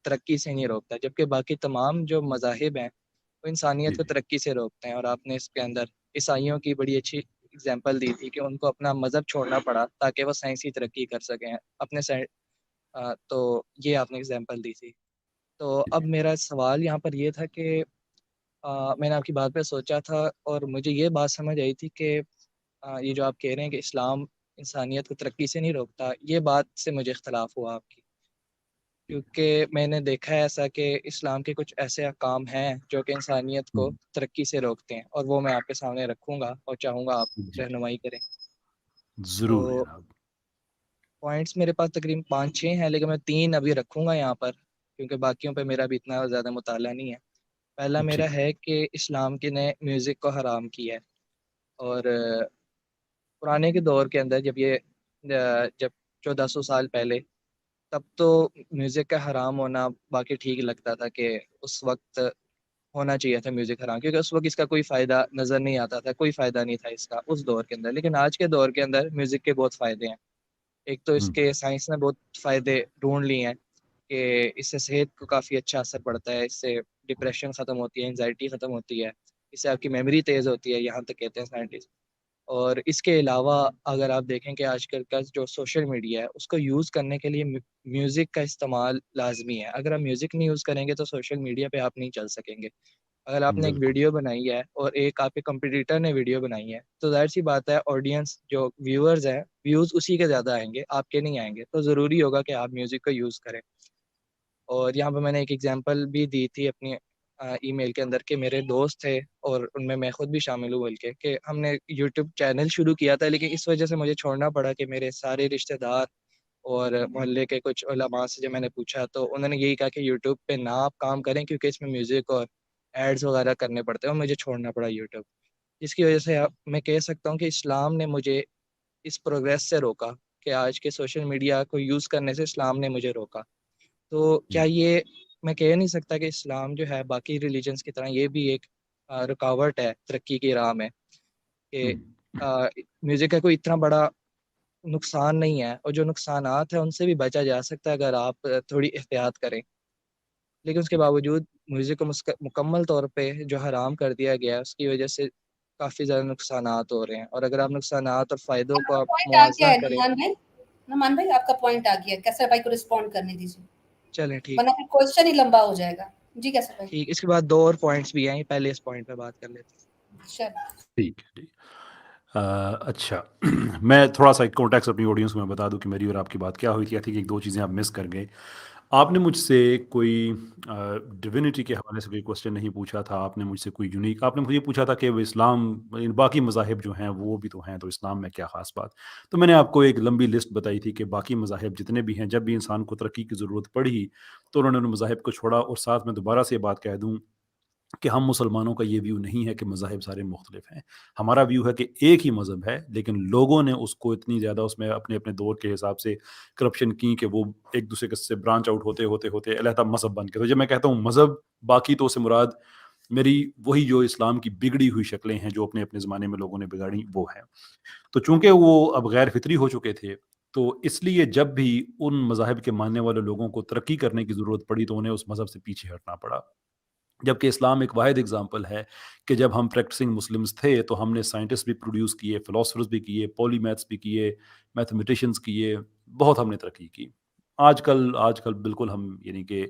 ترقی سے نہیں روکتا، جبکہ باقی تمام جو مذاہب ہیں وہ انسانیت جی کو جی ترقی سے روکتے ہیں۔ اور آپ نے اس کے اندر عیسائیوں کی بڑی اچھی اگزامپل دی تھی کہ ان کو اپنا مذہب چھوڑنا پڑا تاکہ وہ سائنسی ترقی کر سکیں اپنے تو یہ آپ نے اگزامپل دی تھی۔ تو اب جی میرا سوال یہاں پر یہ تھا کہ میں نے آپ کی بات پہ سوچا تھا اور مجھے یہ بات سمجھ آئی تھی کہ یہ جو آپ کہہ رہے ہیں کہ اسلام انسانیت کو ترقی سے نہیں روکتا، یہ بات سے مجھے اختلاف ہوا آپ کی، جی کیونکہ میں نے دیکھا ہے ایسا کہ اسلام کے کچھ ایسے احکام ہیں جو کہ انسانیت کو ہوں، ترقی سے روکتے ہیں، اور وہ میں آپ کے سامنے رکھوں گا اور چاہوں گا آپ جی رہنمائی کریں۔ ضرور تو جناب۔ پوائنٹس میرے پاس تقریباً 5-6 ہیں، لیکن میں 3 ابھی رکھوں گا یہاں پر کیونکہ باقیوں پہ میرا بھی اتنا زیادہ مطالعہ نہیں ہے۔ پہلا ٹھیک میرا ہے کہ اسلام کے نے میوزک کو حرام کیا ہے، اور پرانے کے دور کے اندر جب 1400 سال پہلے، تب تو میوزک کا حرام ہونا باقی ٹھیک لگتا تھا کہ اس وقت ہونا چاہیے تھا میوزک حرام، کیونکہ اس وقت اس کا کوئی فائدہ نظر نہیں آتا تھا، کوئی فائدہ نہیں تھا اس کا اس دور کے اندر۔ لیکن آج کے دور کے اندر میوزک کے بہت فائدے ہیں۔ ایک تو اس ہوں، کے سائنس نے بہت فائدے ڈھونڈ لیے ہیں کہ اس سے صحت کو کافی اچھا اثر پڑتا ہے، اس سے ڈپریشن ختم ہوتی ہے، انزائٹی ختم ہوتی ہے، اس سے آپ کی میموری تیز ہوتی ہے، یہاں تک کہتے ہیں سائنٹسٹ۔ اور اس کے علاوہ اگر آپ دیکھیں کہ آج کل کا جو سوشل میڈیا ہے اس کو یوز کرنے کے لیے میوزک کا استعمال لازمی ہے۔ اگر آپ میوزک نہیں یوز کریں گے تو سوشل میڈیا پہ آپ نہیں چل سکیں گے۔ اگر آپ نے ایک بالکل ویڈیو بنائی ہے اور ایک آپ کے کمپٹیٹر نے ویڈیو بنائی ہے تو ظاہر سی بات ہے آڈینس جو ویورز ہیں ویوز اسی کے زیادہ آئیں گے، آپ کے نہیں آئیں گے، تو ضروری ہوگا کہ آپ میوزک کو یوز کریں۔ اور یہاں پہ میں نے ایک ایگزامپل بھی دی تھی اپنی ای میل کے اندر کہ میرے دوست تھے اور ان میں خود بھی شامل ہوں، بول کے کہ ہم نے یوٹیوب چینل شروع کیا تھا، لیکن اس وجہ سے مجھے چھوڑنا پڑا کہ میرے سارے رشتہ دار اور محلے کے کچھ علماء سے جب میں نے پوچھا تو انہوں نے یہی کہا کہ یوٹیوب پہ نہ آپ کام کریں کیونکہ اس میں میوزک اور ایڈز وغیرہ کرنے پڑتے ہیں، اور مجھے چھوڑنا پڑا یوٹیوب، جس کی وجہ سے میں کہہ سکتا ہوں کہ اسلام نے مجھے اس پروگریس سے روکا، کہ آج کے سوشل میڈیا کو یوز کرنے سے اسلام نے مجھے روکا۔ تو کیا یہ میں کہہ نہیں سکتا کہ اسلام جو ہے باقی ریلیجنس کی طرح یہ بھی ایک رکاوٹ ہے ترقی کی راہ میں، کہ ہوں، میوزک کا کوئی اتنا بڑا نقصان نہیں ہے، اور جو نقصانات ہیں ان سے بھی بچا جا سکتا ہے اگر آپ تھوڑی احتیاط کریں، لیکن اس کے ٹھیک باوجود میوزک کو مکمل طور پہ جو حرام کر دیا گیا ہے اس کی وجہ سے کافی زیادہ نقصانات ہو رہے ہیں، اور اگر آپ نقصانات اور فائدوں آپ کو کا آپ پوائنٹ آ گیا موازنہ ہے کریں۔ نمان بھائی آپ کا پوائنٹ آ گیا ہے، کیسر بھائی کو رسپونڈ کرنے دیجیے چلیں ٹھیک، ورنہ پھر کوشچن ہی لمبا ہو جائے گا۔ جی کیسر بھائی ٹھیک، اس کے بعد 2 اور پوائنٹس بھی ہیں، پہلے اس پوائنٹ پہ بات کر لیتے ہیں۔ چل ٹھیک ٹھیک۔ اچھا میں تھوڑا سا ایک کانٹیکس اپنی آڈینس کو میں بتا دوں کہ میری اور آپ کی بات کیا ہوئی تھی۔ آئی تھنک ایک دو چیزیں آپ مس کر گئے۔ آپ نے مجھ سے کوئی ڈیوینٹی کے حوالے سے کوئی کوشچن نہیں پوچھا تھا، آپ نے مجھ سے کوئی یونیک، آپ نے مجھے پوچھا تھا کہ وہ اسلام باقی مذاہب جو ہیں وہ بھی تو ہیں، تو اسلام میں کیا خاص بات؟ تو میں نے آپ کو ایک لمبی لسٹ بتائی تھی کہ باقی مذاہب جتنے بھی ہیں، جب بھی انسان کو ترقی کی ضرورت پڑی تو انہوں نے ان مذاہب کو چھوڑا۔ اور ساتھ میں دوبارہ سے یہ بات کہہ دوں کہ ہم مسلمانوں کا یہ ویو نہیں ہے کہ مذاہب سارے مختلف ہیں۔ ہمارا ویو ہے کہ ایک ہی مذہب ہے، لیکن لوگوں نے اس کو اتنی زیادہ اس میں اپنے اپنے دور کے حساب سے کرپشن کی کہ وہ ایک دوسرے سے برانچ آؤٹ ہوتے ہوتے ہوتے علیحدہ مذہب بن کے۔ تو جب میں کہتا ہوں مذہب باقی، تو اس سے مراد میری وہی جو اسلام کی بگڑی ہوئی شکلیں ہیں جو اپنے اپنے زمانے میں لوگوں نے بگاڑی وہ ہیں۔ تو چونکہ وہ اب غیر فطری ہو چکے تھے، تو اس لیے جب بھی ان مذاہب کے ماننے والے لوگوں کو ترقی کرنے کی ضرورت پڑی تو انہیں اس مذہب سے پیچھے ہٹنا پڑا۔ جبکہ اسلام ایک واحد اگزامپل ہے کہ جب ہم پریکٹسنگ مسلمز تھے تو ہم نے سائنٹسٹ بھی پروڈیوس کیے، فلاسفرز بھی کیے، پولی میتھس بھی کیے، میتھمیٹیشینس کیے، بہت ہم نے ترقی کی۔ آج کل بالکل ہم یعنی کہ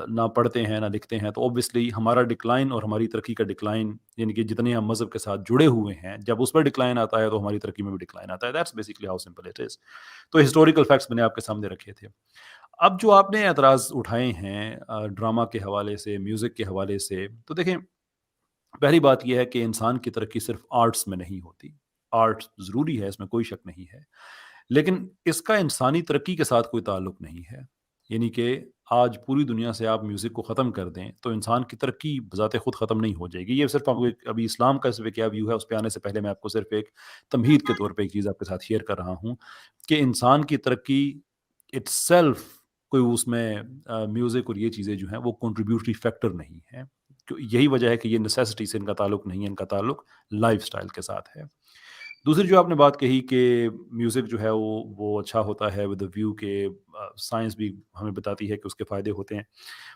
نہ پڑھتے ہیں نہ لکھتے ہیں، تو اوبویسلی ہمارا ڈکلائن اور ہماری ترقی کا ڈکلائن، یعنی کہ جتنے ہم مذہب کے ساتھ جڑے ہوئے ہیں، جب اس پر ڈکلائن آتا ہے تو ہماری ترقی میں بھی ڈکلائن آتا ہے۔ That's basically how simple it is. تو ہسٹوریکل فیکٹس میں نے آپ کے سامنے رکھے تھے۔ اب جو آپ نے اعتراض اٹھائے ہیں ڈرامہ کے حوالے سے، میوزک کے حوالے سے، تو دیکھیں پہلی بات یہ ہے کہ انسان کی ترقی صرف آرٹس میں نہیں ہوتی۔ آرٹ ضروری ہے، اس میں کوئی شک نہیں ہے، لیکن اس کا انسانی ترقی کے ساتھ کوئی تعلق نہیں ہے۔ یعنی کہ آج پوری دنیا سے آپ میوزک کو ختم کر دیں تو انسان کی ترقی بذات خود ختم نہیں ہو جائے گی۔ یہ صرف آپ کو ابھی اسلام کا اس پہ کیا ویو ہے اس پہ آنے سے پہلے میں آپ کو صرف ایک تمہید کے طور پہ ایک چیز آپ کے ساتھ شیئر کر رہا ہوں کہ انسان کی ترقی اٹ سیلف کوئی اس میں میوزک اور یہ چیزیں جو ہیں وہ کنٹریبیوٹری فیکٹر نہیں ہے۔ یہی وجہ ہے کہ یہ نیسیسٹی سے ان کا تعلق نہیں ہے، ان کا تعلق لائف سٹائل کے ساتھ ہے۔ دوسری جو آپ نے بات کہی کہ میوزک جو ہے وہ اچھا ہوتا ہے ود ویو کہ سائنس بھی ہمیں بتاتی ہے کہ اس کے فائدے ہوتے ہیں.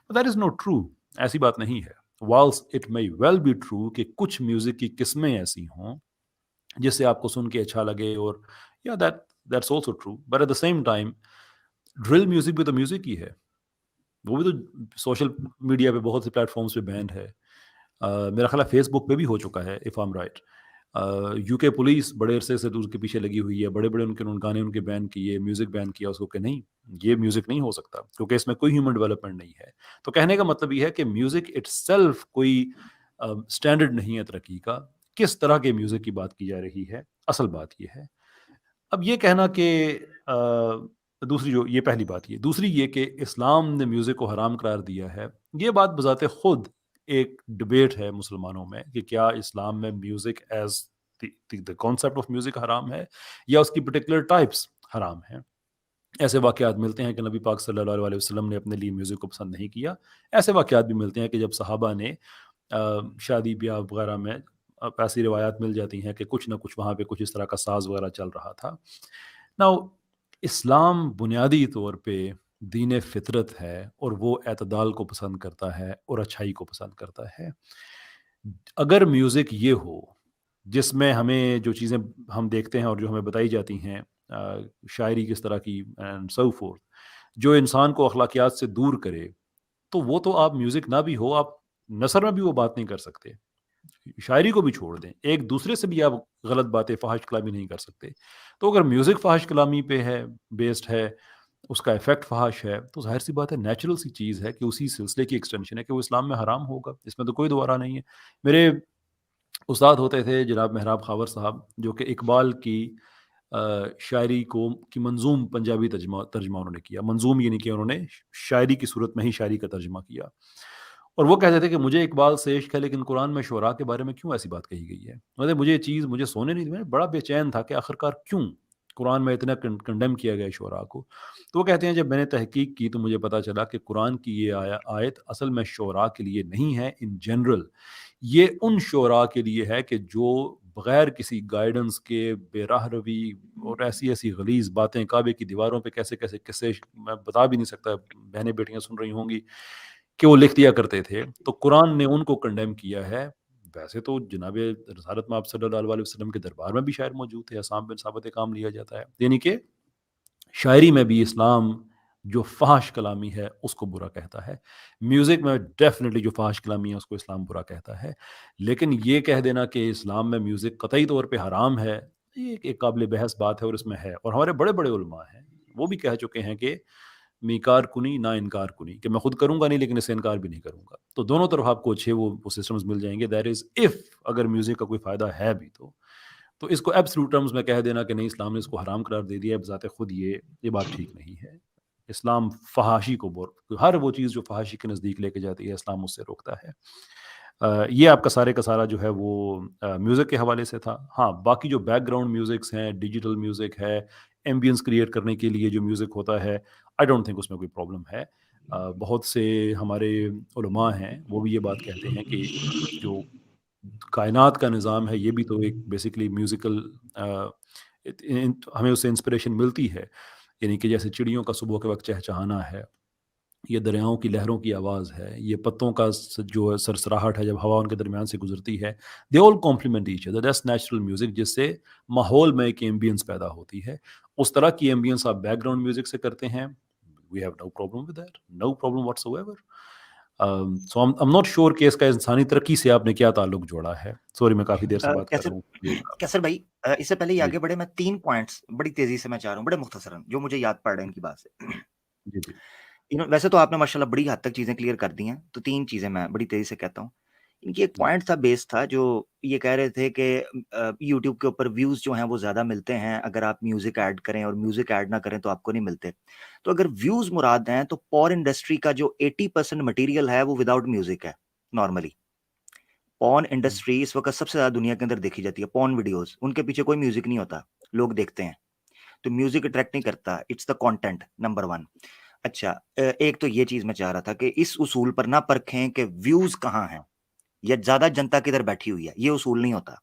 But that is not true. ایسی بات نہیں ہے. whilst it may well be true کہ کچھ میوزک کی قسمیں ایسی ہوں جس سے آپ کو سن کے اچھا لگے اور یا that's also true. but at the same time drill music بھی تو میوزک ہی ہے. وہ بھی تو سوشل میڈیا پہ بہت سے پلیٹ فارمس پہ بینڈ ہے. میرا خیال ہے فیس بک پہ بھی ہو چکا ہے if I am right. You کے پولیس بڑے عرصے سے اس کے پیچھے لگی ہوئی ہے. بڑے ان کے گانے ان کے بین کیے, میوزک بین کیا اس کو کہ نہیں یہ میوزک نہیں ہو سکتا کیونکہ اس میں کوئی ہیومن ڈیولپمنٹ نہیں ہے. تو کہنے کا مطلب یہ ہے کہ میوزک اٹ سیلف کوئی اسٹینڈرڈ نہیں ہے ترقی کا. کس طرح کے میوزک کی بات کی جا رہی ہے, اصل بات یہ ہے. اب یہ کہنا کہ دوسری جو یہ پہلی بات, یہ دوسری یہ کہ اسلام نے میوزک کو حرام قرار دیا ہے, یہ بات بذات خود ایک ڈبیٹ ہے مسلمانوں میں کہ کیا اسلام میں music as the concept of music حرام ہے یا اس کی پرٹیکولر ٹائپس حرام ہیں. ایسے واقعات ملتے ہیں کہ نبی پاک صلی اللہ علیہ وسلم نے اپنے لیے میوزک کو پسند نہیں کیا. ایسے واقعات بھی ملتے ہیں کہ جب صحابہ نے شادی بیاہ وغیرہ میں ایسی روایات مل جاتی ہیں کہ کچھ نہ کچھ وہاں پہ کچھ اس طرح کا ساز وغیرہ چل رہا تھا. Now اسلام بنیادی طور پہ دین فطرت ہے اور وہ اعتدال کو پسند کرتا ہے اور اچھائی کو پسند کرتا ہے. اگر میوزک یہ ہو جس میں ہمیں جو چیزیں ہم دیکھتے ہیں اور جو ہمیں بتائی جاتی ہیں شاعری کس طرح کی اینڈ سو فورتھ, جو انسان کو اخلاقیات سے دور کرے, تو وہ تو آپ میوزک نہ بھی ہو, آپ نثر میں بھی وہ بات نہیں کر سکتے. شاعری کو بھی چھوڑ دیں, ایک دوسرے سے بھی آپ غلط باتیں فحش کلامی نہیں کر سکتے. تو اگر میوزک فحش کلامی پہ ہے, بیسڈ ہے, اس کا ایفیکٹ فحش ہے, تو ظاہر سی بات ہے نیچرل سی چیز ہے کہ اسی سلسلے کی ایکسٹینشن ہے کہ وہ اسلام میں حرام ہوگا. اس میں تو کوئی دوبارہ نہیں ہے. میرے استاد ہوتے تھے جناب محراب خاور صاحب, جو کہ اقبال کی شاعری کی منظوم پنجابی ترجمہ انہوں نے کیا. منظوم یہ نہیں کیا انہوں نے, شاعری کی صورت میں ہی شاعری کا ترجمہ کیا. اور وہ کہتے تھے کہ مجھے اقبال سے عشق ہے لیکن قرآن میں شعراء کے بارے میں کیوں ایسی بات کہی گئی ہے. مطلب مجھے سونے نہیں, میں بڑا بے چین تھا کہ آخرکار کیوں قرآن میں اتنا کنڈیم کیا گیا شعراء کو. تو وہ کہتے ہیں جب میں نے تحقیق کی تو مجھے پتا چلا کہ قرآن کی یہ آیت اصل میں شعراء کے لیے نہیں ہے ان جنرل. یہ ان شعراء کے لیے ہے کہ جو بغیر کسی گائیڈنس کے بے راہ روی اور ایسی غلیظ باتیں, کعبے کی دیواروں پہ کیسے قصے میں بتا بھی نہیں سکتا, بہنیں بیٹیاں سن رہی ہوں گی, کہ وہ لکھ دیا کرتے تھے. تو قرآن نے ان کو کنڈیم کیا ہے. ویسے تو جناب رسالت مآب صلی اللہ علیہ وسلم کے دربار میں بھی شاعر موجود تھے, اسام بن ثابت کام لیا جاتا ہے. یعنی کہ شاعری میں بھی اسلام جو فحش کلامی ہے اس کو برا کہتا ہے. میوزک میں ڈیفینیٹلی جو فحش کلامی ہے اس کو اسلام برا کہتا ہے. لیکن یہ کہہ دینا کہ اسلام میں میوزک قطعی طور پہ حرام ہے, یہ ایک قابل بحث بات ہے, اور اس میں ہے. اور ہمارے بڑے بڑے علماء ہیں وہ بھی کہہ چکے ہیں کہ میکار کنی نہ انکار کنی, کہ میں خود کروں گا نہیں لیکن اسے انکار بھی نہیں کروں گا. تو دونوں طرف آپ کو اچھے وہ سسٹمز مل جائیں گے. دیٹ از اف اگر میوزک کا کوئی فائدہ ہے بھی تو اس کو ایبسولوٹ ٹرمز میں کہہ دینا کہ نہیں اسلام نے اس کو حرام قرار دے دیا ہے بذات خود یہ بات ٹھیک نہیں ہے. اسلام فحاشی کو ہر وہ چیز جو فحاشی کے نزدیک لے کے جاتی ہے اسلام اس سے روکتا ہے. یہ آپ کا سارے کا سارا جو ہے وہ میوزک کے حوالے سے تھا. ہاں باقی جو بیک گراؤنڈ میوزکس ہیں, ڈیجیٹل میوزک ہے, ایمبینس کریٹ کرنے کے لیے جو میوزک ہوتا ہے, آئی ڈونٹ تھنک اس میں کوئی پرابلم ہے. بہت سے ہمارے علماء ہیں وہ بھی یہ بات کہتے ہیں کہ جو کائنات کا نظام ہے یہ بھی تو ایک بیسیکلی میوزیکل, ہمیں اس سے انسپریشن ملتی ہے. یعنی کہ جیسے چڑیوں کا صبح کے وقت چہچہانا ہے, یہ دریاؤں کی لہروں کی آواز ہے, یہ پتوں کا جو سرسراہٹ ہے جب ہوا ان کے درمیان سے گزرتی ہے, they all complement each other. That's natural music, جس سے ماحول میں ایک ایمبینس پیدا ہوتی ہے. اس طرح کی ایمبینس آپ بیک گراؤنڈ میوزک سے کرتے ہیں, we have no problem with that, no problem whatsoever. So I'm not sure کہ اس کا انسانی ترقی سے آپ نے کیا تعلق جوڑا ہے. سوری میں کافی دیر سے بات کر رہا ہوں. کیسر بھائی اس سے پہلے آگے بڑھے, میں 3 پوائنٹس بڑی تیزی سے میں چاہ رہا ہوں, بڑے مختصراً جو مجھے یاد پڑ رہے ہیں ان کی بات سے. ویسے تو آپ نے ماشاءاللہ بڑی حد تک چیزیں کلیئر کر دی ہیں, تو 3 چیزیں میں بڑی تیزی سے کہتا ہوں. ان کی ایک پوائنٹ تھا, بیس تھا, جو یہ کہہ رہے تھے کہ یوٹیوب کے اوپر ویوز جو ہیں وہ زیادہ ملتے ہیں اگر آپ میوزک ایڈ کریں, اور میوزک ایڈ نہ کریں تو آپ کو نہیں ملتے. تو اگر ویوز مراد ہیں تو پورن انڈسٹری کا جو 80% مٹیریل ہے وہ وداؤٹ میوزک ہے. نارملی پورن انڈسٹری اس وقت سب سے زیادہ دنیا کے اندر دیکھی جاتی ہے. پورن ویڈیوز, ان کے پیچھے کوئی میوزک نہیں ہوتا, لوگ دیکھتے ہیں. تو میوزک اٹریکٹ نہیں کرتا, اٹس دا کانٹینٹ نمبر 1. اچھا, ایک تو یہ چیز میں چاہ رہا تھا کہ اس اصول پر نہ پرکھیں کہ ویوز کہاں ہیں یا زیادہ جنتا کدھر بیٹھی ہوئی ہے, یہ اصول نہیں ہوتا.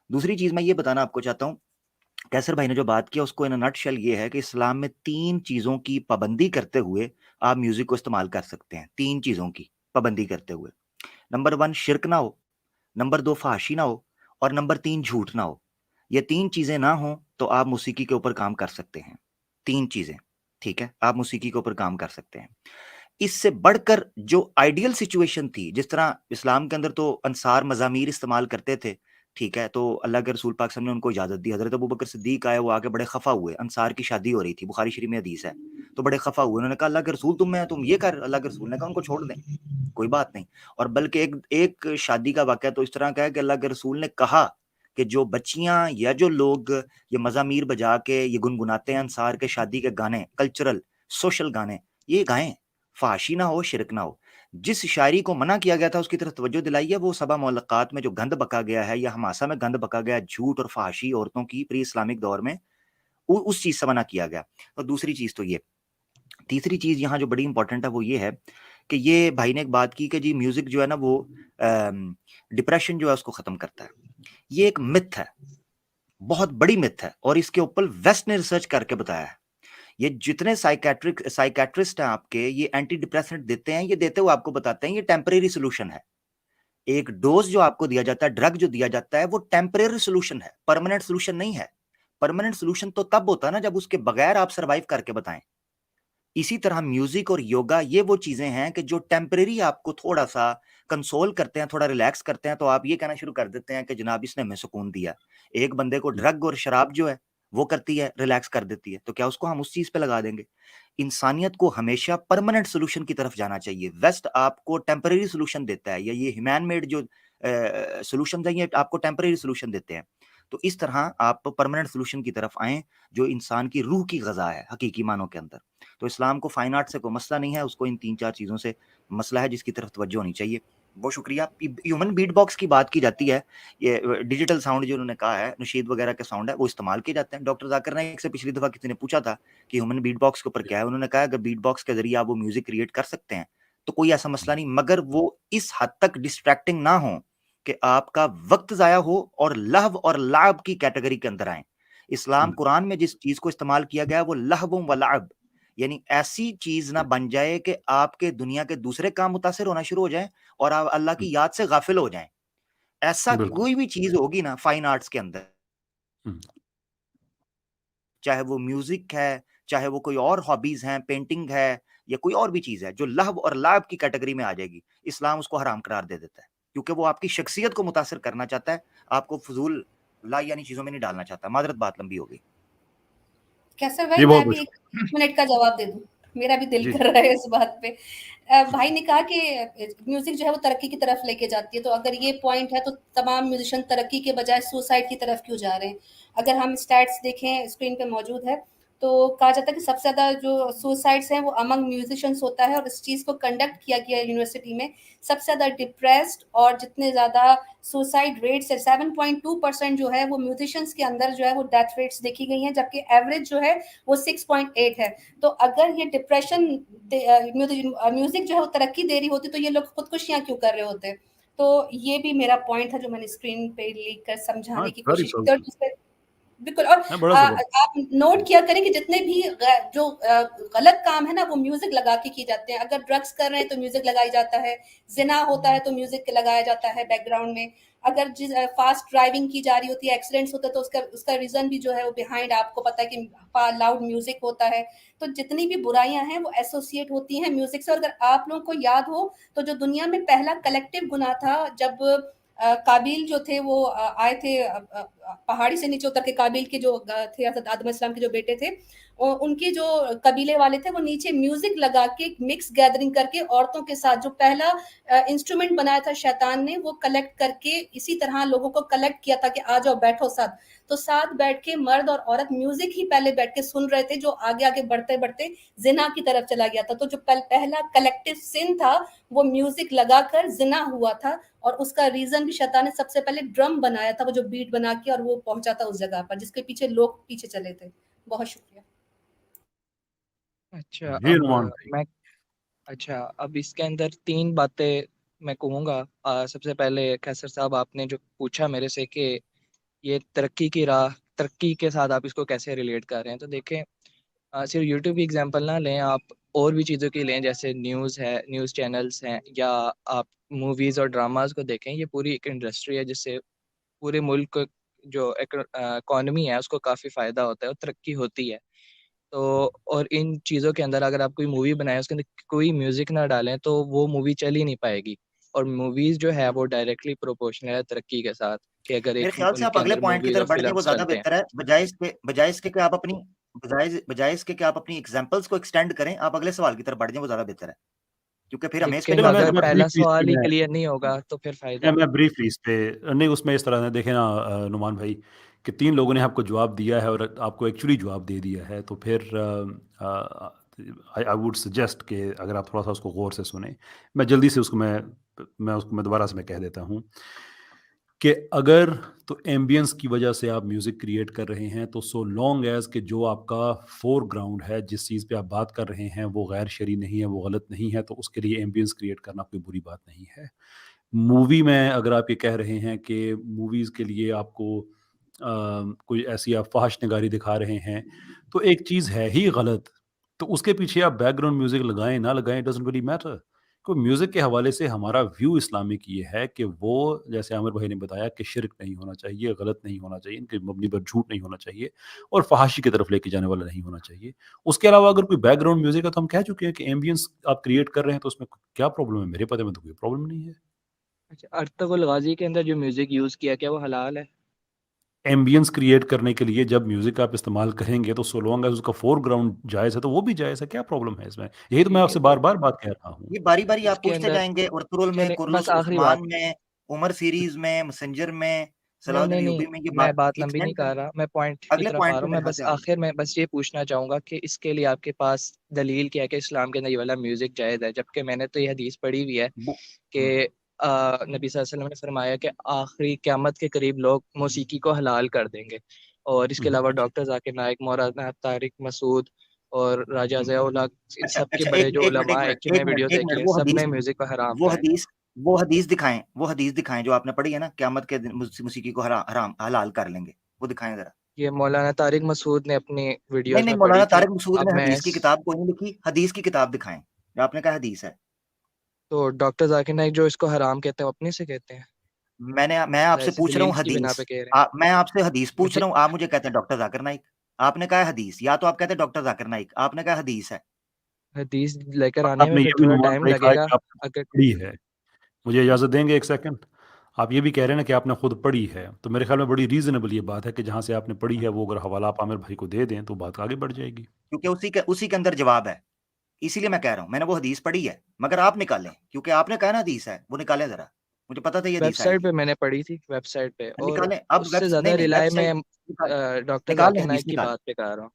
دوسری چیز میں یہ بتانا آپ کو چاہتا ہوں، کیسر بھائی نے جو بات کیا اس کو ان نٹ شیل یہ ہے کہ اسلام میں 3 چیزوں کی پابندی کرتے ہوئے آپ میوزک کو استعمال کر سکتے ہیں. 3 چیزوں کی پابندی کرتے ہوئے. نمبر 1 شرک نہ ہو، نمبر 2 فحاشی نہ ہو، اور نمبر 3 جھوٹ نہ ہو. یہ 3 چیزیں نہ ہوں تو آپ موسیقی کے اوپر کام کر سکتے ہیں. 3 چیزیں، ٹھیک ہے، آپ موسیقی کے اوپر کام کر سکتے ہیں. اس سے بڑھ کر جو آئیڈیل سچویشن تھی، جس طرح اسلام کے اندر تو انصار مزامیر استعمال کرتے تھے، ٹھیک ہے، تو اللہ کے رسول پاک صلی اللہ علیہ وسلم نے ان کو اجازت دی. حضرت ابوبکر صدیق آئے، وہ آ کے بڑے خفا ہوئے، انصار کی شادی ہو رہی تھی، بخاری شریف میں حدیث ہے، تو بڑے خفا ہوئے. انہوں نے کہا اللہ کے رسول تم یہ کر، اللہ کے رسول نے کہا ان کو چھوڑ دیں، کوئی بات نہیں. اور بلکہ ایک شادی کا واقعہ تو اس طرح کا ہے کہ اللہ کے رسول نے کہا کہ جو بچیاں یا جو لوگ یہ مزامیر بجا کے یہ گنگناتے ہیں انصار کے شادی کے گانے، کلچرل سوشل گانے، یہ گائیں، فحاشی نہ ہو، شرک نہ ہو. جس شاعری کو منع کیا گیا تھا اس کی طرف توجہ دلائی ہے. وہ سبا معلقات میں جو گند بکا گیا ہے، یا حماسہ میں گند بکا گیا ہے، جھوٹ اور فحاشی عورتوں کی پری اسلامک دور میں، اس چیز سے منع کیا گیا. اور دوسری چیز تو یہ، تیسری چیز یہاں جو بڑی امپورٹنٹ ہے وہ یہ ہے کہ یہ بھائی نے ایک بات کی کہ جی میوزک جو ہے نا وہ ڈپریشن جو ہے اس کو ختم کرتا ہے. یہ ایک متھ ہے، بہت بڑی متھ ہے، اور اس کے اوپر ویسٹ نے ریسرچ کر کے بتایا ہے. یہ جتنے سائیکیٹرسٹ ہیں آپ کے، یہ اینٹی ڈپریسنٹ دیتے ہیں، یہ دیتے ہوئے آپ کو بتاتے ہیں یہ ٹیمپریری سولوشن ہے. ایک ڈوز جو آپ کو دیا جاتا ہے، ڈرگ جو دیا جاتا ہے، وہ ٹیمپریری سولوشن ہے، پرماننٹ سولوشن نہیں ہے. پرماننٹ سولوشن تو تب ہوتا ہے نا جب اس کے بغیر آپ سروائیو کر کے بتائیں. اسی طرح میوزک اور یوگا یہ وہ چیزیں ہیں کہ جو ٹیمپریری آپ کو تھوڑا سا کنسول کرتے ہیں، تھوڑا ریلیکس کرتے ہیں، تو آپ یہ کہنا شروع کر دیتے ہیں کہ جناب اس نے ہمیں سکون دیا. ایک بندے کو ڈرگ اور شراب جو ہے وہ کرتی ہے، ریلیکس کر دیتی ہے، تو کیا اس کو ہم اس چیز پہ لگا دیں گے؟ انسانیت کو ہمیشہ پرماننٹ سولوشن کی طرف جانا چاہیے. ویسٹ آپ کو ٹیمپریری سولوشن دیتا ہے، یا یہ ہیومن میڈ جو سولوشن ہیں یہ آپ کو ٹیمپریری سولوشن دیتے ہیں. تو اس طرح آپ پرماننٹ سولوشن کی طرف آئیں جو انسان کی روح کی غذا ہے حقیقی معنوں کے اندر. تو اسلام کو فائن آرٹ سے کوئی مسئلہ نہیں ہے، اس کو ان 3-4 چیزوں سے مسئلہ ہے جس کی طرف توجہ ہونی چاہیے. بہت شکریہ. ہیومن بیٹ باکس کی بات کی جاتی ہے، یہ ڈیجیٹل ساؤنڈ جو انہوں نے کہا ہے، نشید وغیرہ کے ساؤنڈ ہے، وہ استعمال کیے جاتے ہیں. ڈاکٹر ذاکر نائک سے پچھلی دفعہ کسی نے پوچھا تھا کہ ہیومن بیٹ باکس کے اوپر کیا ہے، انہوں نے کہا اگر بیٹ باکس کے ذریعے آپ وہ میوزک کریٹ کر سکتے ہیں تو کوئی ایسا مسئلہ نہیں، مگر وہ اس حد تک ڈسٹریکٹنگ نہ ہوں کہ آپ کا وقت ضائع ہو اور لہو اور لعب کی کیٹیگری کے اندر آئیں. اسلام قرآن میں جس چیز کو استعمال کیا گیا ہے وہ لہو و لعب، یعنی ایسی چیز نہ بن جائے کہ آپ کے دنیا کے دوسرے کام متاثر ہونا شروع ہو جائیں اور آپ اللہ کی یاد سے غافل ہو جائیں. ایسا کوئی بھی چیز ہوگی نا فائن آرٹس کے اندر، چاہے وہ میوزک ہے، چاہے وہ کوئی اور ہابیز ہیں، پینٹنگ ہے یا کوئی اور بھی چیز ہے جو لہو اور لعب کی کیٹیگری میں آ جائے گی، اسلام اس کو حرام قرار دے دیتا ہے، کیونکہ وہ آپ کی شخصیت کو متاثر کرنا چاہتا ہے، آپ کو فضول لا یعنی چیزوں میں نہیں ڈالنا چاہتا. معذرت بات لمبی ہو گئی. کیسر بھائی میں بھی 1 منٹ کا جواب دے دوں، میرا بھی دل کر رہا ہے اس بات پہ. بھائی نے کہا کہ میوزک جو ہے وہ ترقی کی طرف لے کے جاتی ہے، تو اگر یہ پوائنٹ ہے تو تمام میوزیشین ترقی کے بجائے سوسائڈ کی طرف کیوں جا رہے ہیں؟ اگر ہم اسٹیٹس دیکھیں، اسکرین پہ موجود ہے، تو کہا جاتا ہے کہ سب سے زیادہ جو سوسائڈس ہیں وہ امنگ میوزیشینس ہوتا ہے، اور اس چیز کو کنڈکٹ کیا گیا ہے یونیورسٹی میں. سب سے زیادہ ڈپریسڈ اور جتنے زیادہ سوسائڈ ریٹس ہے 7.2% جو ہے وہ میوزیشینس کے اندر جو ہے وہ ڈیتھ ریٹس دیکھی گئی ہیں، جبکہ ایوریج جو ہے وہ 6.8 ہے. تو اگر یہ ڈپریشن میوزک جو ہے وہ ترقی دے رہی ہوتی تو یہ لوگ خودکشیاں کیوں کر رہے ہوتے؟ تو یہ بھی میرا پوائنٹ ہے جو میں نے اسکرین پہ لکھ کر سمجھانے کی کوشش کی. اور دوسرے بالکل، اور آپ نوٹ کیا کریں کہ جتنے بھی جو غلط کام ہے نا وہ میوزک لگا کے کیے جاتے ہیں. اگر ڈرگس کر رہے ہیں تو میوزک لگائی جاتا ہے، زنا ہوتا ہے تو میوزک لگایا جاتا ہے بیک گراؤنڈ میں. اگر فاسٹ ڈرائیونگ کی جا رہی ہوتی ہے، ایکسیڈنٹس ہوتا ہے تو اس کا ریزن بھی جو ہے وہ بیہائنڈ آپ کو پتا ہے کہ لاؤڈ میوزک ہوتا ہے. تو جتنی بھی برائیاں ہیں وہ ایسوسیٹ ہوتی ہیں میوزک سے. اور اگر آپ لوگوں کو یاد ہو تو جو دنیا میں پہلا کلیکٹیو گناہ تھا، جب قابیل جو تھے وہ آئے تھے پہاڑی سے نیچے اتر کے، قابیل کے جو تھے حضرت آدم السلام کے جو بیٹے تھے، ان کے جو قبیلے والے تھے وہ نیچے میوزک لگا کے مکس گیدرنگ کر کے عورتوں کے ساتھ جو پہلا انسٹرومنٹ بنایا تھا شیطان نے، وہ کلیکٹ کر کے اسی طرح لوگوں کو کلیکٹ کیا تھا کہ آ جاؤ بیٹھو ساتھ. تو ساتھ بیٹھ کے مرد اور عورت میوزک ہی پہلے بیٹھ کے سن رہے تھے، جو آگے آگے بڑھتے بڑھتے زنا کی طرف چلا گیا تھا. تو جو پہلا کلیکٹیو سن تھا وہ میوزک لگا کر زنا ہوا تھا، اور اس کا ریزن بھی شیطان نے سب سے پہلے ڈرم بنایا تھا، وہ جو بیٹ بنا کے، اور وہ پہنچا تھا اس جگہ پر جس کے پیچھے لوگ پیچھے چلے تھے. بہت شکریہ. اچھا اب اس کے اندر 3 باتیں میں کہوں گا. سب سے پہلے کیسر صاحب آپ نے جو پوچھا میرے سے کہ یہ ترقی کی راہ، ترقی کے ساتھ آپ اس کو کیسے ریلیٹ کر رہے ہیں. تو دیکھیں صرف یوٹیوب کی ایگزامپل نہ لیں، آپ اور بھی چیزوں کی لیں، جیسے نیوز ہے، نیوز چینلز ہیں، یا آپ موویز اور ڈراماز کو دیکھیں. یہ پوری ایک انڈسٹری ہے جس سے پورے ملک کو جو اکانومی ہے اس کو کافی فائدہ ہوتا ہے اور ترقی ہوتی ہے. تو اور ان چیزوں کے اندر اگر آپ کوئی مووی بنائیں، اس کے اندر کوئی میوزک نہ ڈالیں تو وہ مووی چل ہی نہیں پائے گی. اور موویز جو ہے وہ ڈائریکٹلی پروپورشنل ہے ترقی کے ساتھ، کہ اگر میرے ایک خیال سے ملک آپ کے اگلے اندر پوائنٹ کی موویز اور طرف بڑھ جائیں، وہ فلمز زیادہ چلتے ہیں. بہتر ہے، بجائے اس کے کہ آپ اپنی ایگزامپلس کو ایکسٹینڈ کریں، آپ اگلے سوال کی طرف بڑھ جائیں، وہ زیادہ بہتر ہے، کیونکہ پھر ہمیں اس پہ لیکن چلو بات میں کرنا اگر میں پڑے پہلا بریفلی اس سوال ہی پہ کلیئر نہیں ہوگا تو پھر فائدہ نہیں. میں بریفلی اس پہ نہیں، اس میں اس طرح سے دیکھیں نا نعمان بھائی، کہ 3 لوگوں نے آپ کو جواب دیا ہے اور آپ کو ایکچولی جواب دے دیا ہے، تو پھر آئی ووڈ سجیسٹ کہ اگر آپ تھوڑا سا اس کو غور سے سنیں. میں جلدی سے اس کو میں دوبارہ سے میں کہہ دیتا ہوں کہ اگر تو ایمبینس کی وجہ سے آپ میوزک کریٹ کر رہے ہیں، تو سو لانگ ایز کہ جو آپ کا فور گراؤنڈ ہے، جس چیز پہ آپ بات کر رہے ہیں، وہ غیر شرعی نہیں ہے، وہ غلط نہیں ہے، تو اس کے لیے ایمبینس کریٹ کرنا کوئی بری بات نہیں ہے. مووی میں اگر آپ یہ کہہ رہے ہیں کہ موویز کے لیے آپ کو کوئی ایسی آپ فحش نگاری دکھا رہے ہیں، تو ایک چیز ہے ہی غلط، تو اس کے پیچھے آپ بیک گراؤنڈ میوزک لگائیں نہ لگائیں، ڈزنٹ ریلی میٹر. کو میوزک کے حوالے سے ہمارا ویو اسلامک یہ ہے کہ وہ جیسے عامر بھائی نے بتایا کہ شرک نہیں ہونا چاہیے، غلط نہیں ہونا چاہیے، ان کے مبنی پر جھوٹ نہیں ہونا چاہیے، اور فحاشی کی طرف لے کے جانے والا نہیں ہونا چاہیے. اس کے علاوہ اگر کوئی بیک گراؤنڈ میوزک ہے تو ہم کہہ چکے ہیں کہ ایمبینس آپ کریٹ کر رہے ہیں، تو اس میں کیا پرابلم ہے؟ میرے پتہ میں تو کوئی پرابلم نہیں ہے. اچھا، ارطغرل غازی کے اندر جو میوزک یوز کیا، کیا وہ حلال ہے؟ ایمبینس کریٹ کرنے کے لیے جب میوزک آپ استعمال کریں گے تو سو لانگ ایز اس کا فور گراؤنڈ جائز ہے تو وہ بھی جائز ہے. کیا پرابلم ہے اس میں؟ یہی تو میں آپ ٹھیک ہے. سے تو بار بار بات کہہ رہا ہوں. یہ باری باری اس آپ کے پوچھتے اندر جائیں گے، ارطغرل میں، چلیں بس کرلس آخری بات. عثمان میں، عمر سیریز میں، مسنجر میں، صلاح نہیں الدین نہیں نہیں، ایوبی میں، یہ میں بات بات لمبی نہیں ایکسٹینڈ کریں. کر رہا، میں پوائنٹ کی اگلے طرف آ پوائنٹ رہا پہ ہوں. میں میرے خیال بس سے آ جائیں. آخر میں بس یہ پوچھنا چاہوں گا کہ اس کے لیے آپ کے پاس دلیل کیا ہے کہ اسلام کے اندر یہ والا میوزک جائز ہے؟ جبکہ میں نے تو یہ حدیث پڑھی ہوئی ہے کہ نبی صلی اللہ علیہ وسلم نے فرمایا کہ آخری قیامت کے قریب لوگ موسیقی کو حلال کر دیں گے. اور اس کے علاوہ ڈاکٹر ذاکر نائک، مولانا طارق مسعود اور راجہ ضیاء اللہ، ان اچھا سب کے اچھا، بڑے جو ایک منٹ علماء ہیں، کی میں ویڈیو ایک دیکھی منٹ، ہے، سب نے میوزک کو حرام وہ کہا ہے. حدیث وہ حدیث دکھائیں جو آپ نے پڑھی ہے نا، قیامت کے دن موسیقی کو حرام حلال کر لیں گے، وہ دکھائیں ذرا. یہ مولانا طارق مسعود نے اپنی ویڈیوز نہیں، میں پڑھی مولانا تھی. طارق مسعود اب نے میں حدیث کی کتاب کوئی نہیں لکھی، حدیث کی کتاب دکھائیں جو آپ نے کہا حدیث ہے. تو ڈاکٹر ذاکر نائک جو اس کو حرام کہتے ہیں وہ اپنے سے کہتے ہیں؟ میں آپ ظاہر سے سی پوچھ رہا دلیل ہوں کی بنا حدیث، پہ کہہ رہے ہیں. میں آپ سے حدیث پوچھ مجھے رہا ہوں، آپ مجھے کہتے ہیں ڈاکٹر ذاکر نائک. آپ نے کہا حدیث، یا تو آپ کہتے ہیں ڈاکٹر ذاکر نائک، آپ نے کہا حدیث ہے. حدیث لے کر آنے آپ میں نے پھر یہ بھی تھوڑا نعمان ٹائم بھائی کہا لگے گا. کہ آپ نے اگر پڑھی ہے. مجھے اجازت دیں گے ایک سیکنڈ؟ آپ یہ بھی کہہ رہے ہیں نا کہ آپ نے خود پڑھی ہے، تو میرے خیال میں بڑی ریزنیبل یہ بات ہے کہ جہاں سے آپ نے پڑھی ہے وہ اگر حوالہ آپ عامر بھائی کو دے دیں تو بات آگے بڑھ جائے گی. کیونکہ اسی کے اندر جواب ہے، اسی لیے میں کہہ رہا ہوں. میں نے وہ حدیث پڑھی ہے، مگر آپ نکالیں، کیونکہ آپ نے کہا نا حدیث ہے، وہ نکالیں ذرا. مجھے پتا تھا یہ ویب حدیث آئے سائٹ گی. پہ میں نے پڑھی تھی، ویب سائٹ پہ، اور نکالیں اب اس سے زیادہ نہیں ویب ریلائے میں سائٹ ڈاکٹر نکال لیں، ذاکر حدیث نائک کی نکال. بات پہ کر رہا ہوں.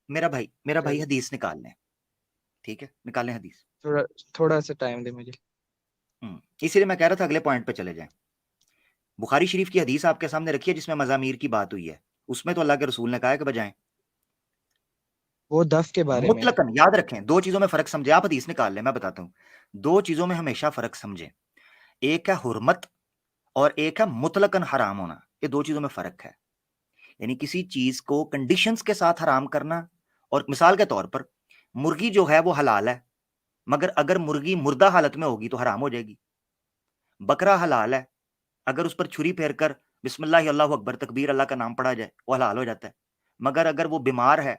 میرا بھائی چلو حدیث نکال لیں، ٹھیک ہے، نکالیں حدیث. تھوڑا سا ٹائم دے مجھے. اسی لیے میں کہہ رہا تھا اگلے پوائنٹ پہ چلے جائیں. بخاری شریف کی حدیث آپ کے سامنے رکھی ہے جس میں مزامیر کی بات ہوئی ہے. اس میں تو اللہ کے رسول نے کہا ہے کہ بجائیں. وہ دف کے بارے میں ہے. مطلقاً یاد رکھیں، دو چیزوں میں فرق سمجھے. آپ حدیث نکال لیں، میں بتاتا ہوں. دو چیزوں میں ہمیشہ فرق سمجھیں، ایک ہے حرمت اور ایک ہے مطلقاً حرام ہونا. یہ دو چیزوں میں فرق ہے. یعنی کسی چیز کو کنڈیشنز کے ساتھ حرام کرنا، اور مثال کے طور پر مرغی جو ہے وہ حلال ہے، مگر اگر مرغی مردہ حالت میں ہوگی تو حرام ہو جائے گی. بکرا حلال ہے، اگر اس پر چھری پھیر کر بسم اللہ اللہ اکبر تکبیر اللہ کا نام پڑھا جائے وہ حلال ہو جاتا ہے. مگر اگر وہ بیمار ہے،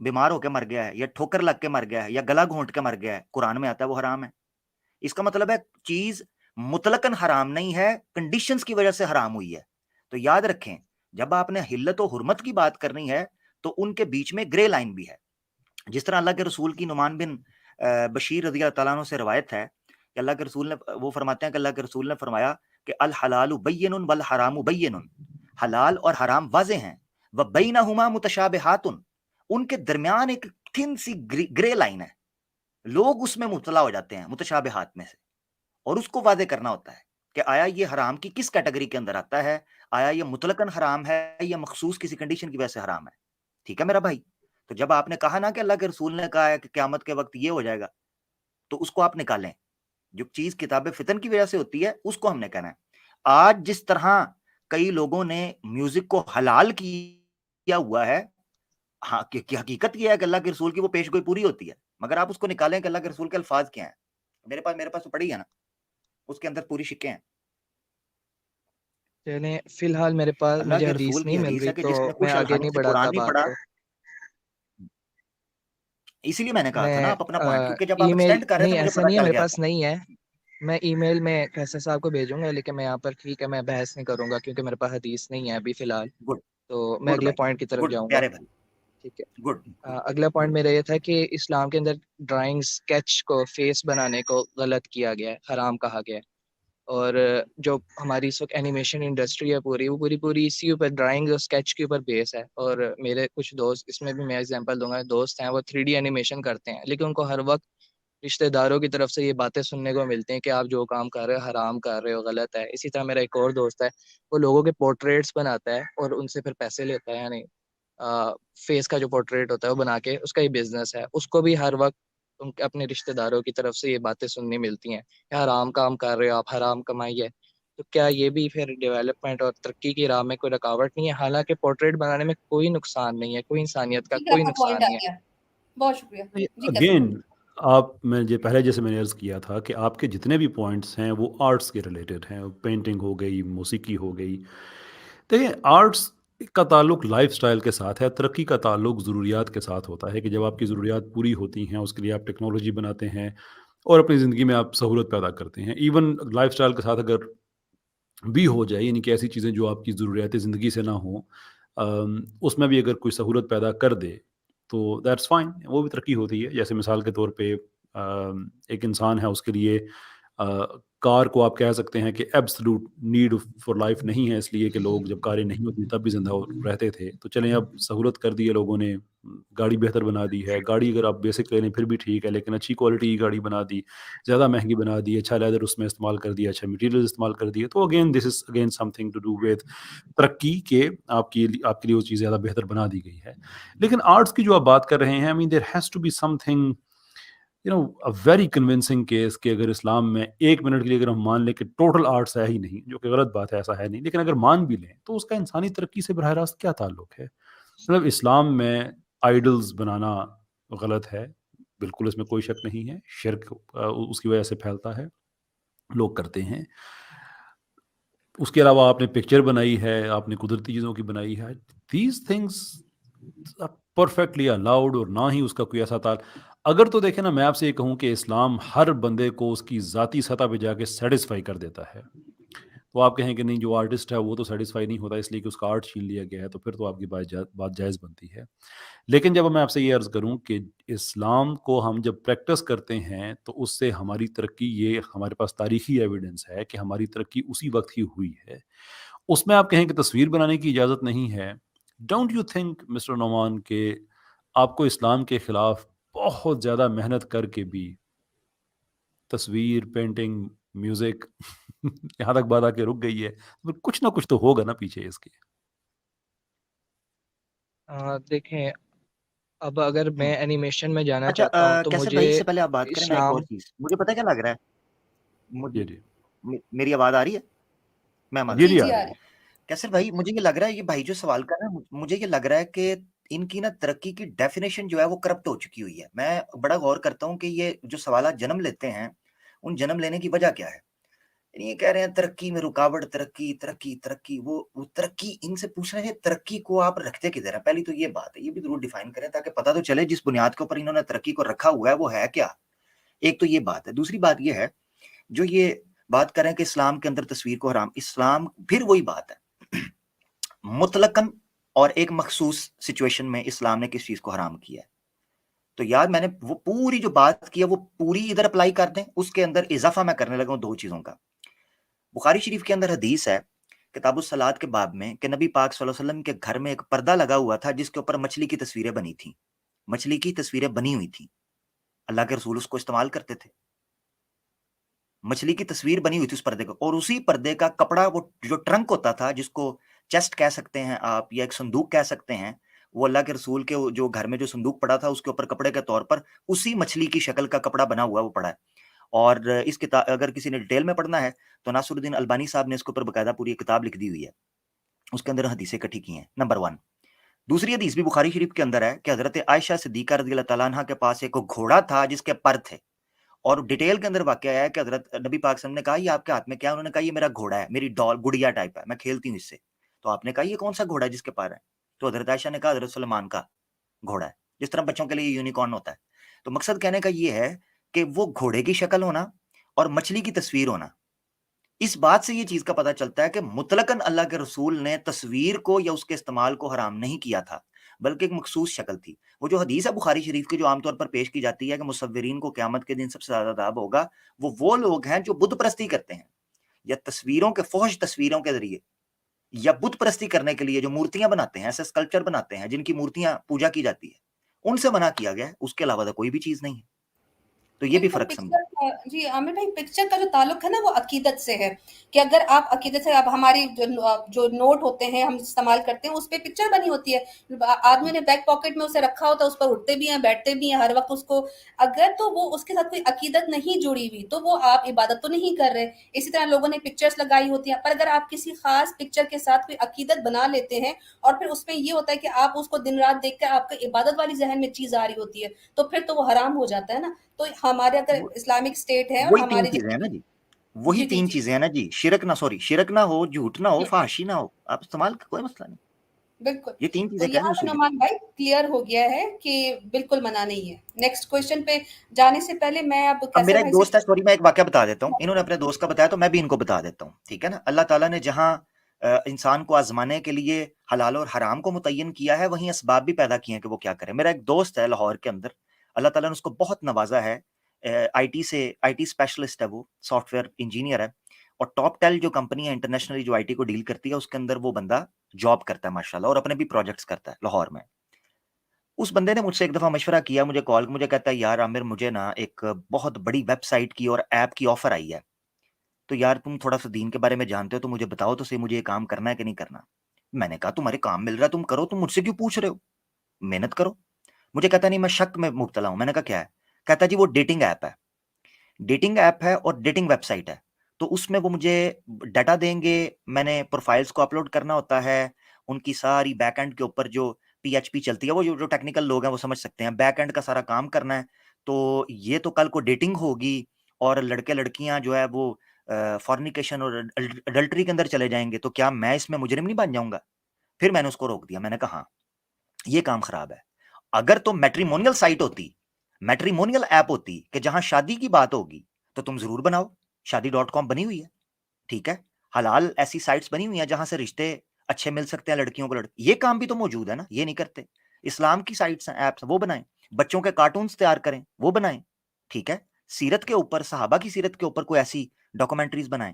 بیمار ہو کے مر گیا ہے، یا ٹھوکر لگ کے مر گیا ہے، یا گلا گھونٹ کے مر گیا ہے، قرآن میں آتا ہے وہ حرام ہے. اس کا مطلب ہے چیز مطلقاً حرام نہیں ہے، کنڈیشنز کی وجہ سے حرام ہوئی ہے. تو یاد رکھیں، جب آپ نے حلت و حرمت کی بات کرنی ہے تو ان کے بیچ میں گرے لائن بھی ہے. جس طرح اللہ کے رسول کی نعمان بن بشیر رضی اللہ تعالیٰ عنہ سے روایت ہے کہ اللہ کے رسول نے، وہ فرماتے ہیں کہ اللہ کے رسول نے فرمایا کہ الحلال بین والحرام بین، حلال اور حرام واضح ہیں، وبینہما متشابہات، ان کے درمیان ایک تھن سی گرے لائن ہے. لوگ اس میں مبتلا ہو جاتے ہیں متشابہات میں سے، اور اس کو واضح کرنا ہوتا ہے کہ آیا یہ حرام کی کس کیٹیگری کے اندر آتا ہے، آیا یہ مطلقاً حرام ہے یا مخصوص کسی کنڈیشن کی وجہ سے حرام ہے. ٹھیک ہے میرا بھائی؟ تو جب آپ نے کہا نا کہ اللہ کے رسول نے کہا ہے کہ قیامت کے وقت یہ ہو جائے گا، تو اس کو آپ نکالیں. جو چیز کتاب فتن کی وجہ سے ہوتی ہے اس کو ہم نے کہنا ہے. آج جس طرح کئی لوگوں نے میوزک کو حلال کیا ہوا ہے. ہاں کہ حقیقت یہ ہے کہ اللہ کے رسول کی وہ پیش گوئی پوری ہوتی ہے, مگر آپ اس کو نکالیں کہ اللہ کے رسول کے الفاظ کیا ہیں. میرے پاس تو پڑھی ہے نا, اس کے اندر پوری شکیں ہیں. چلیں فی الحال میرے پاس اللہ مجھے کے حدیث رسول نہیں کی مل حدیث رہی ہے کہ تو جس نے میں کچھ آگے نہیں سے بڑھاتا قرآن نہیں بات پڑھا, کو. اسی لیے میں نے کہا تھا نا میں آپ اپنا پوائنٹ, کیونکہ جب ای آپ میل ایکسٹینڈ کر رہے نہیں, تھے مجھے ایسا پتا نہیں ہے چل میرے گیا پاس تھا. نہیں ہے. میں ای میل میں فیصل صاحب کو بھیجوں گا, لیکن میں یہاں پر ٹھیک ہے میں بحث نہیں کروں گا کیونکہ میرے پاس حدیث نہیں ہے ابھی فی الحال. گڈ تو میں گڈ اگلے بھائی, پوائنٹ کی طرف گڈ جاؤں گا. پیارے بھائی, ٹھیک ہے. گڈ. اگلا پوائنٹ میرا یہ تھا کہ اسلام کے اندر ڈرائنگ اسکیچ کو فیس بنانے کو غلط کیا گیا ہے, حرام کہا گیا ہے. اور جو ہماری اس وقت اینیمیشن انڈسٹری ہے پوری, وہ پوری اسی اوپر ڈرائنگ اور اسکیچ کے اوپر بیس ہے. اور میرے کچھ دوست, اس میں بھی میں ایگزامپل دوں گا, دوست ہیں وہ 3D اینیمیشن کرتے ہیں, لیکن ان کو ہر وقت رشتہ داروں کی طرف سے یہ باتیں سننے کو ملتی ہیں کہ آپ جو کام کر رہے ہو حرام کر رہے ہو, غلط ہے. اسی طرح میرا ایک اور دوست ہے, وہ لوگوں کے پورٹریٹس بناتا ہے اور ان سے پھر پیسے لیتا ہے, یعنی فیس کا جو پورٹریٹ ہوتا ہے وہ بنا کے, اس کا ہی بزنس ہے. اس کو بھی ہر وقت اپنے رشتہ داروں کی طرف سے یہ باتیں سننے ملتی ہیں کہ حرام کام کر رہے ہو آپ, حرام کمائیے. تو کیا یہ بھی پھر ڈیولپمنٹ اور ترقی کی راہ میں کوئی رکاوٹ نہیں ہے؟ حالانکہ پورٹریٹ بنانے میں کوئی نقصان نہیں ہے, کوئی انسانیت کا ٹھیک ہے, کوئی آپ کا نقصان پوائنٹ آ نہیں ہے. گیا, بہت شکریہ جی. کیسر اگین بھائی, آپ میں پہلے جیسے میں نے عرض کیا تھا کہ آپ کے جتنے بھی پوائنٹس ہیں وہ آرٹس کے ریلیٹڈ ہیں, پینٹنگ ہو گئی, موسیقی ہو گئی. دیکھیں آرٹس کا تعلق لائف سٹائل کے ساتھ ہے, ترقی کا تعلق ضروریات کے ساتھ ہوتا ہے کہ جب آپ کی ضروریات پوری ہوتی ہیں اس کے لیے آپ ٹیکنالوجی بناتے ہیں اور اپنی زندگی میں آپ سہولت پیدا کرتے ہیں. ایون لائف سٹائل کے ساتھ اگر بھی ہو جائے, یعنی کہ ایسی چیزیں جو آپ کی ضروریات زندگی سے نہ ہوں, اس میں بھی اگر کوئی سہولت پیدا کر دے تو دیٹس فائن, وہ بھی ترقی ہوتی ہے. جیسے مثال کے طور پہ ایک انسان ہے, اس کے لیے کار کو آپ کہہ سکتے ہیں کہ ایبسلوٹ نیڈ فار لائف نہیں ہے, اس لیے کہ لوگ جب کاریں نہیں ہوتی تب بھی زندہ رہتے تھے. تو چلیں اب سہولت کر دی ہے لوگوں نے, گاڑی بہتر بنا دی ہے. گاڑی اگر آپ بیسک لے لیں پھر بھی ٹھیک ہے, لیکن اچھی کوالٹی کی گاڑی بنا دی, زیادہ مہنگی بنا دی, اچھا لیدر اس میں استعمال کر دیا, اچھا مٹیریل استعمال کر دیے. تو again this is again something to do with ترقی, کہ آپ کے لیے وہ چیز زیادہ بہتر بنا دی گئی ہے. لیکن آرٹس کی جو آپ بات کر رہے ہیں, I mean there has to be سم تھنگ a very convincing case کہ اگر اسلام میں 1 منٹ کے لیے اگر ہم مان لیں کہ ٹوٹل آرٹس ہے ہی نہیں, جو کہ غلط بات ہے, ایسا ہے نہیں, لیکن اگر مان بھی لیں تو اس کا انسانی ترقی سے براہ راست کیا تعلق ہے؟ مطلب اسلام میں آئیڈلز بنانا غلط ہے, بالکل اس میں کوئی شک نہیں ہے. شرک اس کی وجہ سے پھیلتا ہے, لوگ کرتے ہیں. اس کے علاوہ آپ نے پکچر بنائی ہے, آپ نے قدرتی چیزوں کی بنائی ہے, دیز تھنگس پرفیکٹلی الاؤڈ, اور نہ ہی اس کا کوئی ایسا اگر تو دیکھیں نا, میں آپ سے یہ کہوں کہ اسلام ہر بندے کو اس کی ذاتی سطح پہ جا کے سیٹسفائی کر دیتا ہے. تو آپ کہیں کہ نہیں جو آرٹسٹ ہے وہ تو سیٹسفائی نہیں ہوتا اس لیے کہ اس کا آرٹ چھین لیا گیا ہے, تو پھر تو آپ کی بات جائز بنتی ہے. لیکن جب میں آپ سے یہ عرض کروں کہ اسلام کو ہم جب پریکٹس کرتے ہیں تو اس سے ہماری ترقی, یہ ہمارے پاس تاریخی ایویڈنس ہے کہ ہماری ترقی اسی وقت ہی ہوئی ہے. اس میں آپ کہیں کہ تصویر بنانے کی اجازت نہیں ہے, don't you think mister Nauman کہ آپ کو اسلام کے خلاف بہت زیادہ محنت کر کے بھی تصویر, پینٹنگ, میوزک یہاں تک بات آ کے رک گئی ہے, کچھ نہ کچھ تو ہوگا نا پیچھے اس کے. دیکھیں اب اگر میں اینیمیشن میں جانا اچھا چاہتا ہوں تو کیسر مجھے بھائی, اس سے پہلے آپ بات کریں میں ایک اور اسلام, چیز, مجھے پتہ کیا لگ رہا ہے, جی جی میری آواز آ رہی ہے؟ میں جی جی جی جی آ آ رہی رہی. ہے. کیسر بھائی, مجھے یہ لگ رہا ہے, یہ بھائی جو سوال کر رہے ہیں, مجھے یہ لگ رہا ہے کہ ان کی نا ترقی کی ڈیفینیشن جو ہے وہ کرپٹ ہو چکی ہوئی ہے. میں بڑا غور کرتا ہوں کہ یہ جو سوالات جنم لیتے ہیں, ان جنم لینے کی وجہ کیا ہے. یہ کہہ رہے ہیں ترقی میں رکاوٹ, ترقی ترقی ترقی, وہ ترقی ان سے پوچھ رہے ہیں ترقی کو آپ رکھتے کدھر ہیں. پہلی تو یہ بات ہے, یہ بھی ضرور ڈیفائن کریں تاکہ پتہ تو چلے جس بنیاد کے اوپر انہوں نے ترقی کو رکھا ہوا ہے وہ ہے کیا. ایک تو یہ بات ہے. دوسری بات یہ ہے جو یہ بات کریں کہ اسلام کے اندر تصویر کو حرام, اسلام پھر وہی بات ہے مطلقاً اور ایک مخصوص سچویشن میں اسلام نے کس چیز کو حرام کیا ہے. تو یار میں نے وہ پوری جو بات کی ہے وہ پوری ادھر اپلائی کر دیں, اس کے اندر اضافہ میں کرنے لگا ہوں 2 چیزوں کا. بخاری شریف کے اندر حدیث ہے کتاب الصلاۃ کے باب میں کہ نبی پاک صلی اللہ علیہ وسلم کے گھر میں ایک پردہ لگا ہوا تھا جس کے اوپر مچھلی کی تصویریں بنی تھیں, مچھلی کی تصویریں بنی ہوئی تھیں. اللہ کے رسول اس کو استعمال کرتے تھے, مچھلی کی تصویر بنی ہوئی تھی اس پردے کو, اور اسی پردے کا کپڑا, وہ جو ٹرنک ہوتا تھا جس کو چیسٹ کہہ سکتے ہیں آپ یا ایک صندوق کہہ سکتے ہیں, وہ اللہ کے رسول کے جو گھر میں جو صندوق پڑا تھا اس کے اوپر کپڑے کے طور پر اسی مچھلی کی شکل کا کپڑا بنا ہوا وہ پڑا ہے. اور اس کتاب اگر کسی نے ڈیٹیل میں پڑھنا ہے تو ناصر الدین البانی صاحب نے اس کے اوپر باقاعدہ پوری کتاب لکھ دی ہوئی ہے. اس کے اندر حدیثیں اکٹھی کی ہیں. نمبر 1. دوسری حدیث بھی بخاری شریف کے اندر ہے کہ حضرت عائشہ صدیقہ رضی اللہ تعالیٰ عنہ کے پاس ایک گھوڑا تھا جس کے پر تھے, اور ڈیٹیل کے اندر واقعہ ہے کہ حضرت نبی پاک صلی اللہ علیہ وسلم نے کہا یہ آپ کے ہاتھ میں کیا ہے؟ انہوں نے کہا یہ میرا گھوڑا ہے, میری ڈال گڑیا ٹائپ ہے, میں کھیلتی ہوں اس سے. تو آپ نے کہا یہ کون سا گھوڑا ہے جس کے پر ہے؟ تو حضرت عائشہ نے کہا حضرت سلیمان کا گھوڑا ہے, جس طرح بچوں کے لیے یونیکارن ہوتا ہے. تو مقصد کہنے کا یہ ہے کہ وہ گھوڑے کی شکل ہونا اور مچھلی کی تصویر ہونا, اس بات سے یہ چیز کا پتہ چلتا ہے کہ مطلقاً اللہ کے رسول نے تصویر کو یا اس کے استعمال کو حرام نہیں کیا تھا, بلکہ ایک مخصوص شکل تھی. وہ جو حدیث ہے بخاری شریف کی جو عام طور پر پیش کی جاتی ہے کہ مصورین کو قیامت کے دن سب سے زیادہ عذاب ہوگا, وہ لوگ ہیں جو بت پرستی کرتے ہیں یا تصویروں کے فحش تصویروں کے ذریعے یا بت پرستی کرنے کے لیے جو مورتیاں بناتے ہیں, ایسے اسکلپچر بناتے ہیں جن کی مورتیاں پوجا کی جاتی ہے, ان سے منع کیا گیا ہے. اس کے علاوہ کوئی بھی چیز نہیں ہے. تو یہ بھی فرق سمجھیں. جی عامر بھائی, پکچر کا جو تعلق ہے نا وہ عقیدت سے ہے کہ اگر آپ عقیدت سے, اب ہماری جو نوٹ ہوتے ہیں ہم استعمال کرتے ہیں اس پہ پکچر بنی ہوتی ہے, آدمی نے بیک پاکٹ میں اسے رکھا ہوتا ہے, اس پر اٹھتے بھی ہیں بیٹھتے بھی ہیں ہر وقت اس کو, اگر تو وہ اس کے ساتھ کوئی عقیدت نہیں جڑی ہوئی تو وہ آپ عبادت تو نہیں کر رہے. اسی طرح لوگوں نے پکچرز لگائی ہوتی ہیں, پر اگر آپ کسی خاص پکچر کے ساتھ کوئی عقیدت بنا لیتے ہیں اور پھر اس میں یہ ہوتا ہے کہ آپ اس کو دن رات دیکھ کر آپ کو عبادت والی ذہن میں چیز آ رہی ہوتی ہے, تو پھر تو وہ حرام ہو جاتا ہے نا. تو ہمارے اگر اسلامک اسٹیٹ ہے اور وہی ہماری 3 چیزیں ہیں نا جی, وہی 3 چیزیں ہیں نا جی, شرک نہ ہو, جھوٹ نہ ہو, فحاشی نہ ہو, آپ استعمال کا کوئی مسئلہ نہیں. بالکل, یہ 3 تو چیزیں کہہ رہے یہاں ہیں پہ اصولی. نعمان بھائی کلیئر ہو گیا ہے کہ بالکل منع نہیں ہے. نیکسٹ کویشچن پہ جانے سے پہلے میں اب میرا ایک بھائی دوست سے ہے, سوری میں ایک واقعہ بتا دیتا ہوں, انہوں نے اپنے دوست کا بتایا تو میں بھی ان کو بتا دیتا ہوں, ٹھیک ہے نا. اللہ تعالیٰ نے جہاں انسان کو آزمانے کے لیے حلال اور حرام کو متعین کیا ہے, وہیں اسباب بھی پیدا کیے ہیں کہ وہ کیا کرے. میرا ایک دوست ہے لاہور کے اندر, اللہ تعالیٰ نے اس کو بہت نوازا ہے, آئی ٹی اسپیشلسٹ ہے, وہ سافٹ ویئر انجینئر ہے, اور ٹاپ 10 جو کمپنی ہے انٹرنیشنلی جو آئی ٹی کو ڈیل کرتی ہے اس کے اندر وہ بندہ جاب کرتا ہے ماشاءاللہ, اور اپنے بھی پروجیکٹس کرتا ہے لاہور میں. اس بندے نے مجھ سے ایک دفعہ مشورہ کیا, مجھے کال, مجھے کہتا ہے یار عامر مجھے نا ایک بہت بڑی ویب سائٹ کی اور ایپ کی آفر آئی ہے, تو یار تم تھوڑا سا دین کے بارے میں جانتے ہو تو مجھے بتاؤ تو صحیح, مجھے یہ کام کرنا ہے کہ نہیں کرنا. میں نے کہا تمہارے کام مل رہا ہے تم کرو, تم مجھ سے کیوں پوچھ رہے ہو, محنت کرو. مجھے کہتا نہیں میں شک میں مبتلا ہوں. میں نے کہا کیا ہے؟ کہتا جی وہ ڈیٹنگ ایپ ہے, ڈیٹنگ ایپ ہے اور ڈیٹنگ ویب سائٹ ہے, تو اس میں وہ مجھے ڈیٹا دیں گے, میں نے پروفائلز کو اپلوڈ کرنا ہوتا ہے, ان کی ساری بیک اینڈ کے اوپر جو پی ایچ پی چلتی ہے, وہ جو ٹیکنیکل لوگ ہیں وہ سمجھ سکتے ہیں, بیک اینڈ کا سارا کام کرنا ہے. تو یہ تو کل کو ڈیٹنگ ہوگی اور لڑکے لڑکیاں جو ہے وہ فورنیکیشن اور اڈلٹری کے اندر چلے جائیں گے, تو کیا میں اس میں مجرم نہیں بن جاؤں گا؟ پھر میں نے اس کو روک دیا, میں نے کہا ہاں یہ کام خراب ہے. اگر تو میٹریمونیل سائٹ ہوتی, میٹریمونیل ایپ ہوتی کہ جہاں شادی کی بات ہوگی, تو تم ضرور بناؤ. شادی.com بنی ہوئی ہے, ٹھیک ہے, حلال ایسی سائٹس بنی ہوئی ہیں جہاں سے رشتے اچھے مل سکتے ہیں لڑکیوں کو لڑکی, یہ کام بھی تو موجود ہے نا, یہ نہیں کرتے. اسلام کی سائٹس ہیں, ایپس, وہ بنائیں. بچوں کے کارٹونز تیار کریں, وہ بنائیں, ٹھیک ہے. سیرت کے اوپر, صحابہ کی سیرت کے اوپر کوئی ایسی ڈاکومنٹریز بنائیں.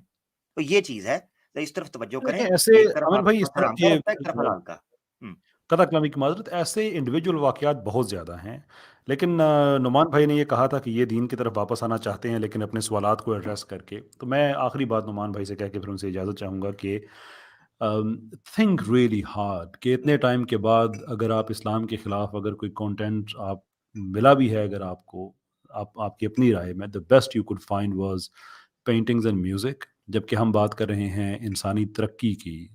تو یہ چیز ہے, تو اس طرف توجہ کریں. ایسے ایک طرف عامر آپ بھائی کو اس طرح حرام کا رکھتا ہے, ایک طرف حلال کا. قطع کلامی کی معذرت, ایسے انڈیویجول واقعات بہت زیادہ ہیں, لیکن نعمان بھائی نے یہ کہا تھا کہ یہ دین کی طرف واپس آنا چاہتے ہیں لیکن اپنے سوالات کو ایڈریس کر کے. تو میں آخری بات نعمان بھائی سے کہہ کے پھر ان سے اجازت چاہوں گا کہ تھنک ریئلی ہارڈ کہ اتنے ٹائم کے بعد اگر آپ اسلام کے خلاف اگر کوئی کانٹینٹ آپ ملا بھی ہے, اگر آپ کو آپ کی اپنی رائے میں, the best you could find was paintings and music, جبکہ ہم بات کر رہے ہیں انسانی ترقی کی,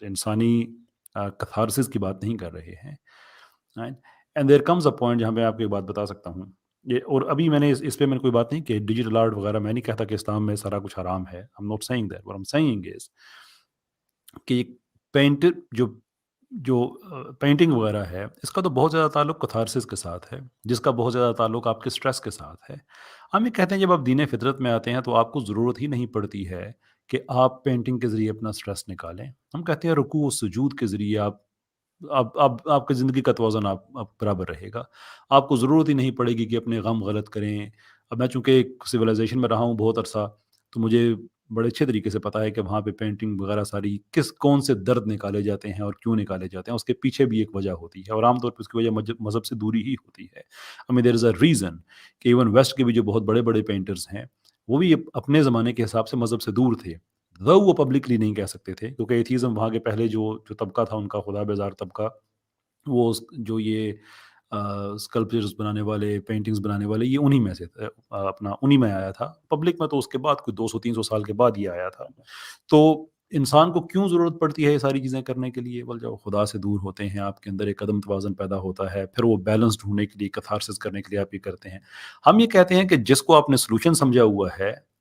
انسانی کتھارسس کی بات نہیں کر رہے ہیں. And there comes a point جہاں میں آپ کو ایک بات بتا سکتا ہوں, یہ, اور ابھی میں نے اس پہ میں نے کوئی بات نہیں کہ ڈیجیٹل آرٹ وغیرہ, میں نہیں کہتا کہ اسلام میں سارا کچھ حرام ہے. I'm not saying that. What I'm saying is کہ جو پینٹنگ وغیرہ ہے, اس کا تو بہت زیادہ تعلق کتھارسس کے ساتھ ہے, جس کا بہت زیادہ تعلق آپ کے سٹریس کے ساتھ ہے. ہم یہ کہتے ہیں جب آپ دین فطرت میں آتے ہیں تو آپ کو ضرورت ہی نہیں پڑتی ہے کہ آپ پینٹنگ کے ذریعے اپنا سٹریس نکالیں. ہم کہتے ہیں رکوع و سجود کے ذریعے آپ کی زندگی کا توازن آپ برابر رہے گا. آپ کو ضرورت ہی نہیں پڑے گی کہ اپنے غم غلط کریں. اب میں چونکہ ایک سویلائزیشن میں رہا ہوں بہت عرصہ, تو مجھے بڑے اچھے طریقے سے پتہ ہے کہ وہاں پہ پینٹنگ وغیرہ ساری کون سے درد نکالے جاتے ہیں اور کیوں نکالے جاتے ہیں, اس کے پیچھے بھی ایک وجہ ہوتی ہے, اور عام طور پہ اس کی وجہ مذہب سے دوری ہی ہوتی ہے. I mean there is a reason کہ ایون ویسٹ کے بھی جو بہت بڑے بڑے پینٹرز ہیں وہ بھی اپنے زمانے کے حساب سے مذہب سے دور تھے, وہ پبلکلی نہیں کہہ سکتے تھے کیونکہ ایتھیزم وہاں کے پہلے جو طبقہ تھا ان کا خدا بیزار طبقہ, وہ جو یہ اسکلپچرز بنانے والے, پینٹنگز بنانے والے, یہ انہی میں سے انہی میں آیا تھا. پبلک میں تو اس کے بعد کوئی 200-300 سال کے بعد یہ آیا تھا. تو انسان کو کیوں ضرورت پڑتی ہے یہ ساری چیزیں کرنے کے لیے؟ جب خدا سے دور ہوتے ہیں آپ کے اندر ایک عدم توازن پیدا ہوتا ہے، پھر وہ بیلنس ڈھونڈنے کے لیے، کتھارسس کرنے کے لیے آپ یہ کرتے ہیں. ہم یہ کہتے ہیں کہ جس کو آپ نے سلوشن سمجھا ہوا ہے